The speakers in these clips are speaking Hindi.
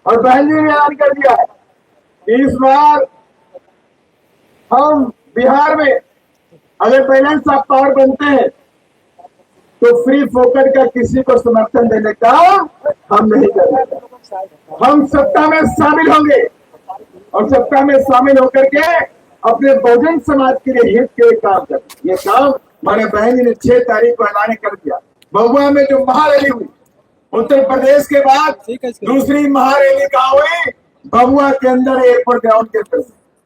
और बहन जी ने ऐलान कर दिया है कि इस बार हम बिहार में अगर बैलेंस ऑफ पावर बनते हैं तो फ्री फोकट का किसी को समर्थन देने का हम नहीं करेंगे। हम सत्ता में शामिल होंगे और सत्ता में शामिल होकर के अपने बहुजन समाज के लिए हित के लिए काम करेंगे। ये काम हमारे बहन जी ने 6 तारीख को ऐलान कर दिया। भभुआ में जो महारैली हुई, उत्तर प्रदेश के बाद दूसरी महारैली कहाँ हुई? भभुआ के अंदर एयरपोर्ट ग्राउंड के अंदर,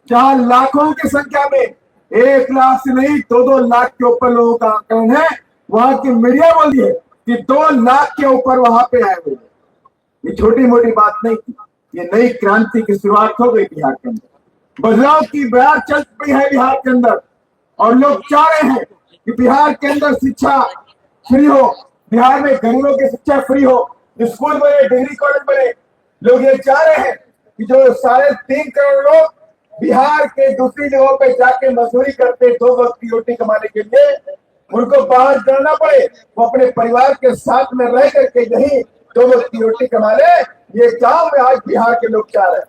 जहां लाखों की संख्या में 1 लाख से नहीं 2-2 लाख के ऊपर लोगों का आंकलन है। वहां की मीडिया बोली है कि 2 लाख के ऊपर वहां पे आए हुए। ये छोटी मोटी बात नहीं थी, ये नई क्रांति की शुरुआत हो गई बिहार के अंदर। बदलाव की बयार चल पड़ी है बिहार के अंदर और लोग चाह रहे हैं कि बिहार के अंदर शिक्षा फ्री हो, बिहार में गरीबों की शिक्षा फ्री हो, स्कूल बने, डिग्री कॉलेज बने। लोग ये चाह रहे हैं कि जो 3.5 करोड़ लोग बिहार के दूसरी जगहों पे जाके मजदूरी करते 2 वक्त की रोटी कमाने के लिए, उनको बाहर जाना पड़े, वो अपने परिवार के साथ में रह करके यही 2 वक्त की रोटी कमा ले। ये काम आज बिहार के लोग चाह रहे हैं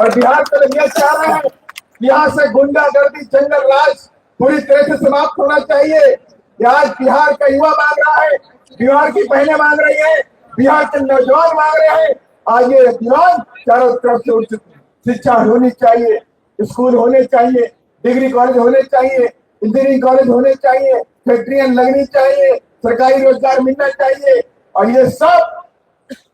और बिहार के लोग यह चाह रहे हैं कि यहाँ से गुंडागर्दी, जंगल राज पूरी तरह से समाप्त होना चाहिए। आज बिहार का युवा मांग रहा है, बिहार की बहनें मांग रही है, बिहार के नौजवान मांग रहे हैं। आज ये अभियान चारों तरफ से उठ चुकी है। शिक्षा होनी चाहिए, स्कूल होने चाहिए, डिग्री कॉलेज होने चाहिए, इंजीनियरिंग कॉलेज होने चाहिए, फैक्ट्रियां लगनी चाहिए, सरकारी रोजगार मिलना चाहिए। और ये सब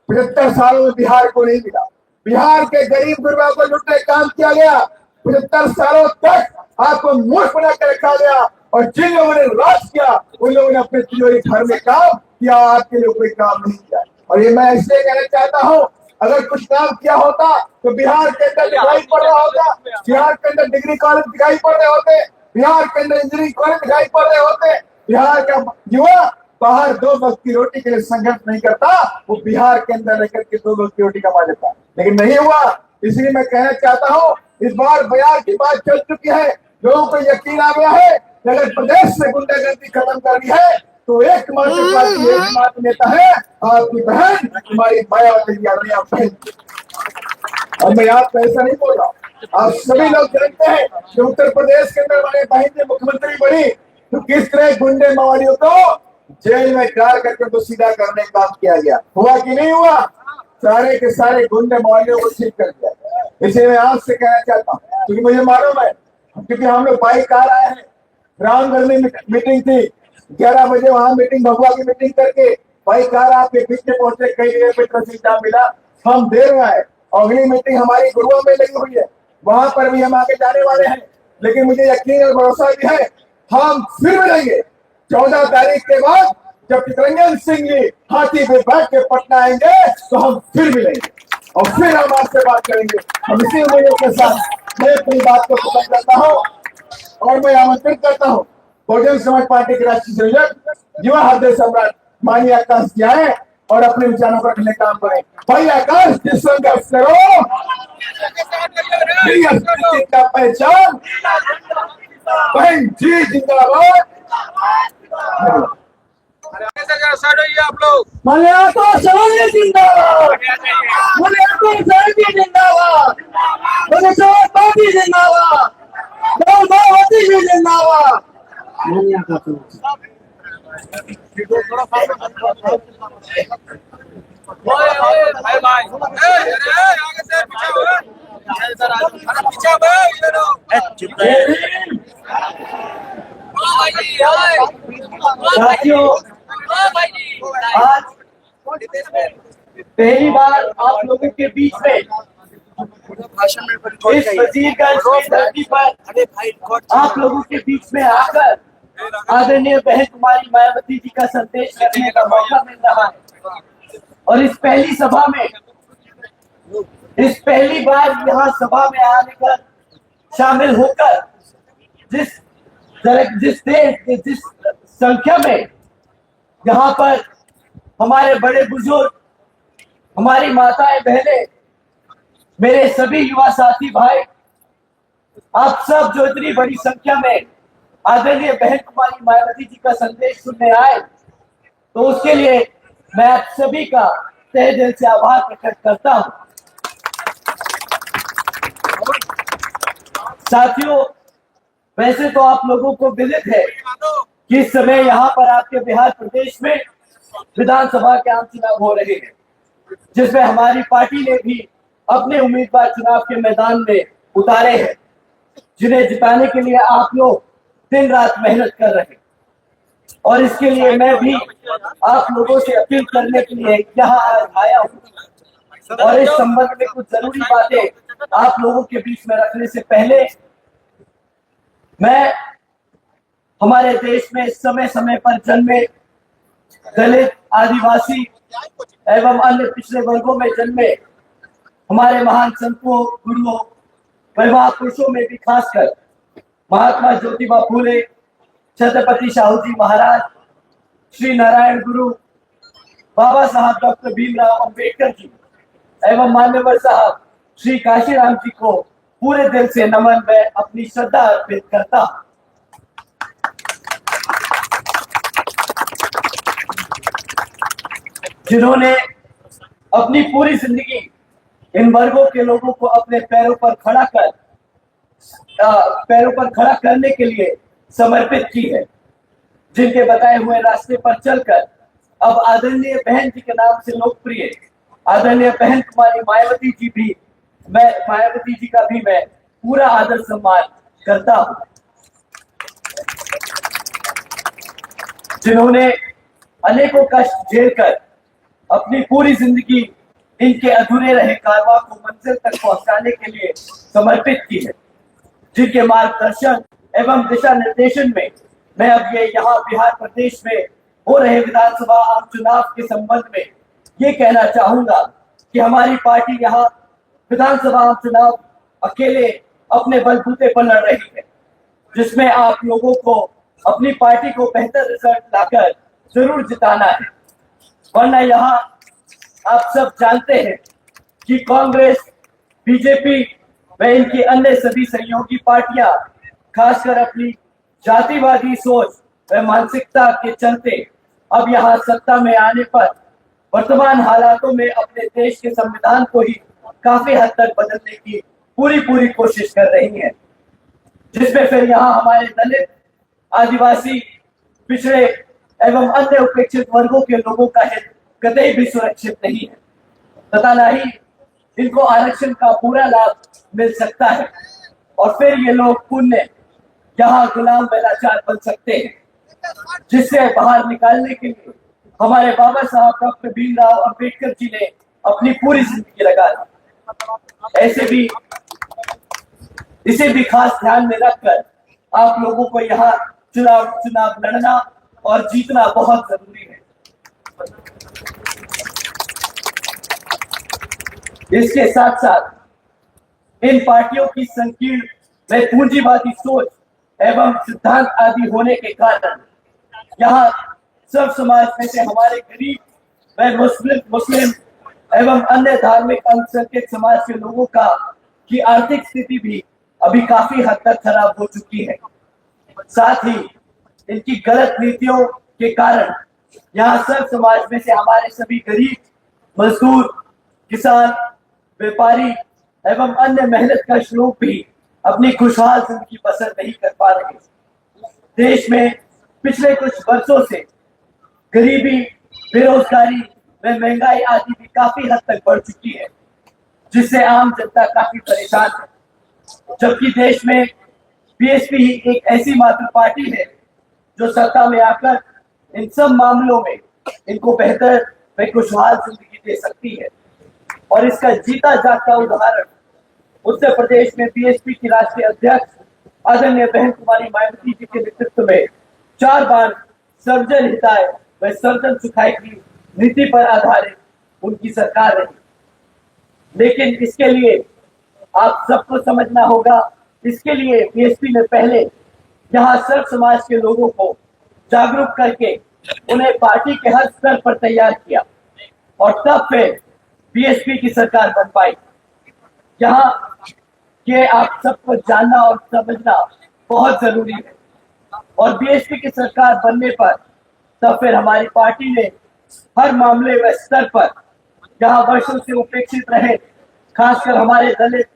75 सालों में बिहार को नहीं मिला। बिहार के गरीब गुरबा को लुटने काम किया गया। 75 सालों तक आपको मूर्ख बना कर रखा गया और जिन लोगों ने राज किया उन लोगों ने अपने तिजोरी घर में काम किया, आपके लिए कोई काम नहीं किया। और ये मैं इसलिए कहना चाहता हूँ, अगर कुछ काम किया होता तो बिहार के अंदर दिखाई पड़ रहा होता, बिहार के अंदर डिग्री कॉलेज दिखाई पड़ रहे होते, बिहार के अंदर इंजीनियरिंग कॉलेज दिखाई पड़ रहे होते। बिहार का युवा बाहर 2 वक्त की रोटी के लिए संघर्ष नहीं करता, वो बिहार के अंदर रहकर के 2 वक्त की रोटी कमा लेता, लेकिन नहीं हुआ। इसलिए मैं कहना चाहता हूँ, इस बार बयार की बात चल चुकी है। लोगों को यकीन आ गया है कि अगर प्रदेश से गुंडागर्दी खत्म करनी है तो एकमात्र पार्टी, एकमात्र नेता है आपकी बहन, हमारी मायावती बहन। और मैं आपको ऐसा नहीं बोल रहा, आप सभी लोग जानते हैं कि उत्तर प्रदेश के अंदर हमारे बहन जी मुख्यमंत्री बनी तो किस तरह गुंडे मावाड़ियों को जेल में डाल करके उनको सीधा करने का काम किया गया। हुआ कि नहीं हुआ? सारे के सारे गुंडे मावाड़ियों को ठीक कर दिया। इसलिए मैं आपसे कहना चाहता हूँ, क्योंकि मुझे मालूम है, क्योंकि हम लोग बाइक कार आए हैं, रामगढ़ में मीटिंग थी, 11 बजे वहां मीटिंग, भगवा की मीटिंग करके बाइक कार आपके बीच में पहुंचे, कई जगह पे ट्रैफिक जाम मिला, हम देर में आए। अगली मीटिंग हमारी गुरुआ में लगी हुई है, वहां पर भी हम आगे जाने वाले हैं। लेकिन मुझे यकीन और भरोसा भी है हम फिर मिलेंगे 14 तारीख के बाद, जब चितरंजन सिंह जी हाथी पे बैठ के पटना आएंगे तो हम फिर मिलेंगे और फिर हम आपसे बात करेंगे। हम इसी उम्मीद के साथ मैं अपनी बात को खत्म करता हूँ और मैं आमंत्रित करता हूँ बहुजन समाज पार्टी के राष्ट्रीय संयोजक, युवा हृदय सम्राट माननीय आकाश जी आए और अपने विचारों पर रखने काम करें। भाई आकाश, जिस संघर्ष करो का पहचान, बहन जी जिंदाबाद। आप लोग मलयातो सवाल जिंदाबाद, मलयातो सवाल जिंदाबाद, मलयातो पार्टी जिंदाबाद, मायावती जी जिंदाबाद। भाई भाई आगे से पीछे साथियों, आज पहली बार आप लोगों के बीच में इस वजीरगंज की धरती पर आप लोगों के बीच में आकर आदरणीय बहन कुमारी मायावती जी का संदेश रखने का मौका मिल रहा है। और इस पहली सभा में, इस पहली बार यहाँ सभा में आने का शामिल होकर जिस संख्या में यहाँ पर हमारे बड़े बुजुर्ग, हमारी माताएं बहनें, मेरे सभी युवा साथी भाई, आप सब जो इतनी बड़ी संख्या में आदरणीय बहन कुमारी मायावती जी का संदेश सुनने आए, तो उसके लिए मैं आप सभी का तहे दिल से आभार प्रकट करता हूं। साथियों, वैसे तो आप लोगों को विदित है कि इस समय यहाँ पर आपके बिहार प्रदेश में विधानसभा के आम चुनाव हो रहे हैं, जिसमें हमारी पार्टी ने भी अपने उम्मीदवार चुनाव के मैदान में उतारे हैं, जिन्हें जिताने के लिए आप लोग दिन रात मेहनत कर रहे हैं। और इसके लिए मैं भी आप लोगों से अपील करने के लिए यहाँ आज आया हूँ। और इस संबंध में कुछ जरूरी बातें आप लोगों के बीच में रखने से पहले मैं हमारे देश में समय समय पर जन्मे दलित, आदिवासी एवं अन्य पिछड़े वर्गों में जन्मे हमारे महान संतों, गुरुओं व महापुरुषों में भी खासकर महात्मा ज्योतिबा फूले, छत्रपति शाहू जी महाराज, श्री नारायण गुरु, बाबा साहब डॉक्टर भीमराव अंबेडकर जी एवं मान्यवर साहब श्री काशीराम जी को पूरे दिल से नमन व अपनी श्रद्धा अर्पित करता हूं। जिन्होंने अपनी पूरी जिंदगी इन वर्गों के लोगों को अपने पैरों पर खड़ा करने के लिए समर्पित की है, जिनके बताए हुए रास्ते पर चलकर अब आदरणीय बहन जी के नाम से लोकप्रिय आदरणीय बहन कुमारी मायावती जी का भी मैं पूरा आदर सम्मान करता हूं। जिन्होंने अनेकों कष्ट झेलकर अपनी पूरी जिंदगी इनके अधूरे रहे कारवां को मंजिल तक पहुंचाने के लिए समर्पित की है, जिनके मार्गदर्शन एवं दिशा निर्देशन में मैं अब ये यहाँ बिहार प्रदेश में हो रहे विधानसभा आम चुनाव के संबंध में ये कहना चाहूंगा कि हमारी पार्टी यहाँ विधानसभा आम चुनाव अकेले अपने बलबूते पर लड़ रही है, जिसमें आप लोगों को अपनी पार्टी को बेहतर रिजल्ट लाकर जरूर जिताना है। वरना यहाँ आप सब जानते हैं कि कांग्रेस, बीजेपी व इनकी अन्य सभी सहयोगी पार्टियां खासकर अपनी जातिवादी सोच व मानसिकता के चलते अब यहाँ सत्ता में आने पर वर्तमान हालातों में अपने देश के संविधान को ही काफी हद तक बदलने की पूरी कोशिश कर रही है, जिसमें फिर यहाँ हमारे दलित, आदिवासी, पिछड़े एवं अन्य उपेक्षित वर्गों के लोगों का हित कतई भी सुरक्षित नहीं है तथा न ही इनको आरक्षण का पूरा लाभ मिल सकता है। और फिर ये लोग पुण्य यहाँ गुलाम बेलाचार बन सकते हैं, जिससे बाहर निकालने के लिए हमारे बाबा साहब डॉक्टर भीमराव अंबेडकर जी ने अपनी पूरी जिंदगी लगा दी। इसे भी खास ध्यान में रखकर आप लोगों को यहाँ चुनाव लड़ना और जीतना बहुत जरूरी है। इसके साथ साथ इन पार्टियों की संकीर्ण व पूंजीवादी सोच एवं सिद्धांत आदि होने के कारण यहाँ सब समाज में से हमारे गरीब व मुस्लिम एवं अन्य धार्मिक अल्पसंख्यक समाज के लोगों की आर्थिक स्थिति भी अभी काफी हद तक खराब हो चुकी है। साथ ही इनकी गलत नीतियों के कारण यहाँ सब समाज में से हमारे सभी गरीब, मजदूर, किसान, व्यापारी एवं अन्य मेहनतकश लोग भी अपनी खुशहाल जिंदगी बसर नहीं कर पा रहे। देश में पिछले कुछ वर्षों से गरीबी, बेरोजगारी व महंगाई आदि भी काफी हद तक बढ़ चुकी है, जिससे आम जनता काफी परेशान है। जबकि देश में बीएसपी ही एक ऐसी मात्र पार्टी है जो सत्ता में आकर इन सब मामलों में इनको बेहतर व खुशहाल जिंदगी दे सकती है। और इसका जीता जागता उदाहरण उत्तर प्रदेश में बीएसपी की राष्ट्रीय अध्यक्ष आदरणीय बहन कुमारी मायावती जी के नेतृत्व में 4 बार सर्वजन हिताय व सर्वजन सुखाय की नीति पर आधारित उनकी सरकार रही। लेकिन इसके लिए आप सबको समझना होगा, इसके लिए बीएसपी ने पहले यहाँ सर्व समाज के लोगों को जागरूक करके उन्हें पार्टी के हर स्तर पर तैयार किया और तब फिर बीएसपी की सरकार बन पाई। यहाँ के आप सबको जानना और समझना बहुत जरूरी है। और बीएसपी की सरकार बनने पर तब फिर हमारी पार्टी ने हर मामले व स्तर पर जहाँ वर्षों से उपेक्षित रहे, खासकर हमारे दलित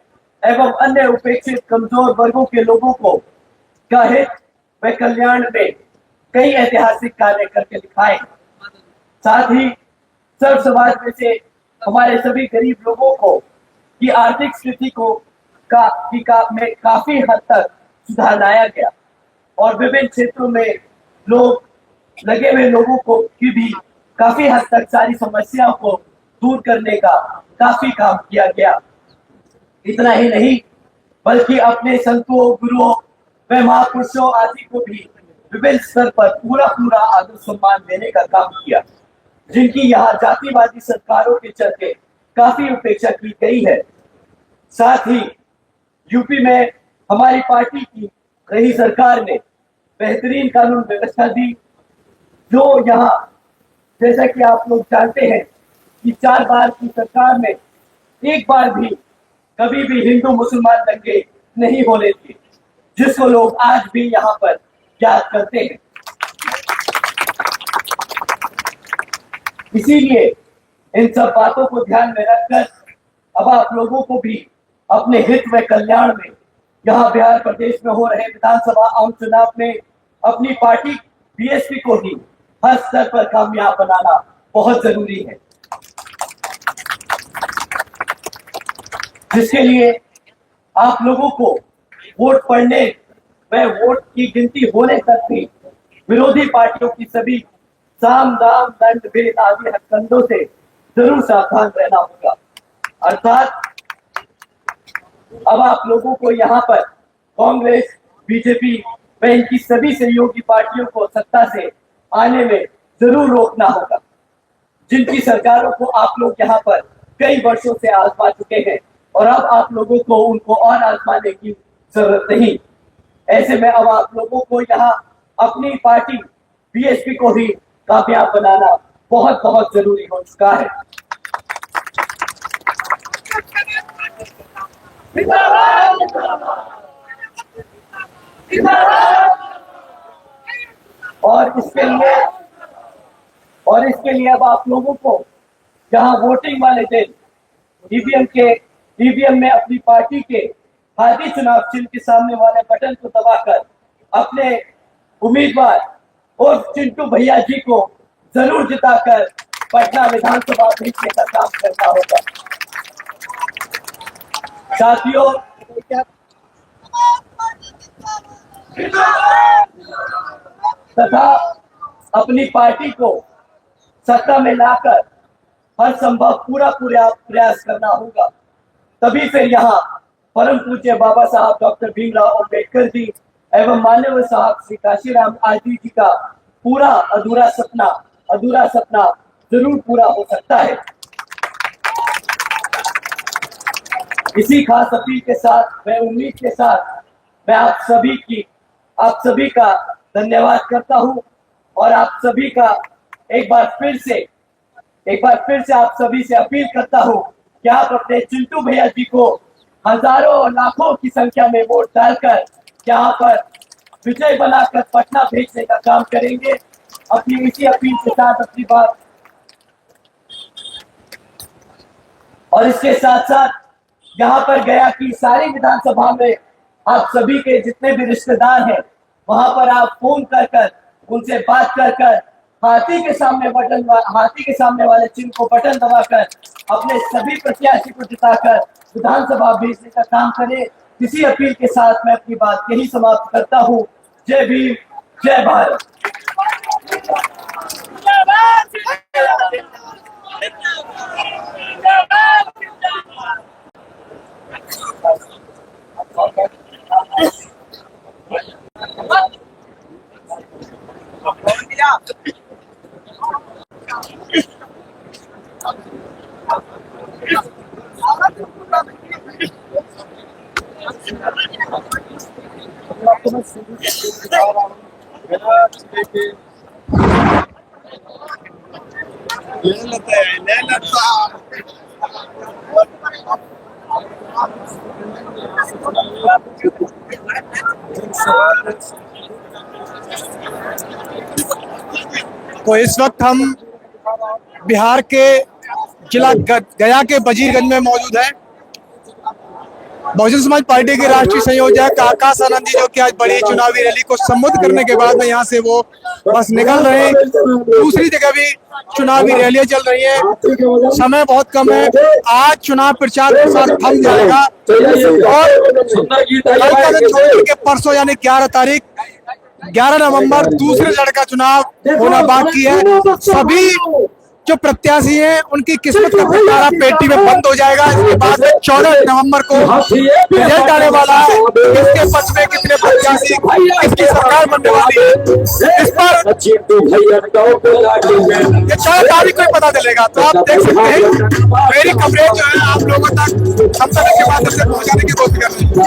एवं अन्य उपेक्षित कमजोर वर्गों के लोगों को का हित व कल्याण में कई ऐतिहासिक कार्य करके दिखाए। साथ ही सर्व समाज में से हमारे सभी गरीब लोगों को की आर्थिक स्थिति को में काफी हद तक सुधार लाया गया और विभिन्न क्षेत्रों में लगे हुए लोगों को की भी काफी हद तक सारी समस्याओं को दूर करने का काफी काम किया गया। इतना ही नहीं बल्कि अपने संतों, गुरुओं व महापुरुषों आदि को भी विभिन्न स्तर पर पूरा आदर सम्मान देने का काम किया, जिनकी यहाँ जातिवादी सरकारों के चलते काफी उपेक्षा की गई है। साथ ही यूपी में हमारी पार्टी की रही सरकार ने बेहतरीन कानून व्यवस्था दी, जो यहाँ जैसा कि आप लोग जानते हैं कि 4 बार की सरकार में एक बार भी कभी भी हिंदू मुसलमान दंगे नहीं होने थे, जिसको लोग आज भी यहाँ पर याद करते हैं। इसीलिए इन सब बातों को ध्यान में रखकर अब आप लोगों को भी अपने हित व कल्याण में यहाँ बिहार प्रदेश में हो रहे विधानसभा आम चुनाव में अपनी पार्टी बीएसपी को ही हर स्तर पर कामयाब बनाना बहुत जरूरी है, जिसके लिए आप लोगों को वोट पड़ने व वोट की गिनती होने तक भी विरोधी पार्टियों की सभी साम दाम दंड भेद आदि हथकंडों से जरूर सावधान रहना होगा। अर्थात अब आप लोगों को यहाँ पर कांग्रेस, बीजेपी व इनकी सभी सहयोगी पार्टियों को सत्ता से आने में जरूर रोकना होगा, जिनकी सरकारों को आप लोग यहाँ पर कई वर्षों से आजमा चुके हैं और अब आप लोगों को उनको और आजमाने की जरूरत नहीं। ऐसे में अब आप लोगों को यहाँ अपनी पार्टी बीएसपी को ही कामयाब बनाना बहुत जरूरी हो चुका है। और इसके लिए अब आप लोगों को जहां वोटिंग वाले दिन ईवीएम में अपनी पार्टी के हाथी चुनाव चिन्ह के सामने वाले बटन को दबाकर अपने उम्मीदवार और चिंटू भैया जी को जरूर जिताकर पटना विधानसभा भेजने का काम करना होगा। साथियों, तथा अपनी पार्टी को सत्ता में लाकर हर संभव पूरा प्रयास करना होगा, तभी फिर यहाँ परम पूज्य बाबा साहब डॉक्टर भीमराव अंबेडकर जी एवं माननीय साहब श्री काशीराम आदि जी का पूरा अधूरा सपना जरूर पूरा हो सकता है। इसी खास अपील के साथ व उम्मीद के साथ मैं आप सभी का धन्यवाद करता हूं और आप सभी का एक बार फिर से आप सभी से अपील करता हूं कि आप अपने चिंटू भैया जी को हजारों और लाखों की संख्या में वोट डालकर यहाँ पर विजय बनाकर पटना भेजने का काम करेंगे। अपनी इसी अपील के साथ अपनी बात और इसके साथ साथ यहाँ पर गया कि सारी विधानसभा में आप सभी के जितने भी रिश्तेदार हैं वहां पर आप फोन कर उनसे बात कर हाथी के सामने वाले चिन्ह को बटन दबाकर अपने सभी प्रत्याशी को जिताकर विधानसभा भेजने का काम करें। इसी अपील के साथ मैं अपनी बात यही समाप्त करता हूं। जय भीम, जय भारत। तो इस वक्त हम बिहार के जिला गया के वजीरगंज में मौजूद हैं, बहुजन समाज पार्टी के राष्ट्रीय संयोजक आकाश आनंद जी, जो कि आज बड़ी चुनावी रैली को संबोधित करने के बाद में यहाँ से वो बस निकल रहे हैं। दूसरी जगह भी चुनावी रैलियां चल रही है, समय बहुत कम है। आज चुनाव प्रचार प्रसार थम जाएगा और कल का दिन छोड़ के परसों यानी 11 नवंबर दूसरे चरण का चुनाव होना बाकी है। सभी जो प्रत्याशी हैं उनकी किस्मत का पिटारा पेटी में बंद हो जाएगा। इसके बाद में 14 नवंबर को रिजल्ट आने वाला है। इसके पक्ष में कितने प्रत्याशी, किसकी सरकार बनने वाली है, इस पर ये 4 तारीख को ही पता चलेगा। तो आप देख सकते हैं मेरी कवरेज जो है आप लोगों तक हम समय के माध्यम से पहुंचाने की कोशिश कर रहे हैं।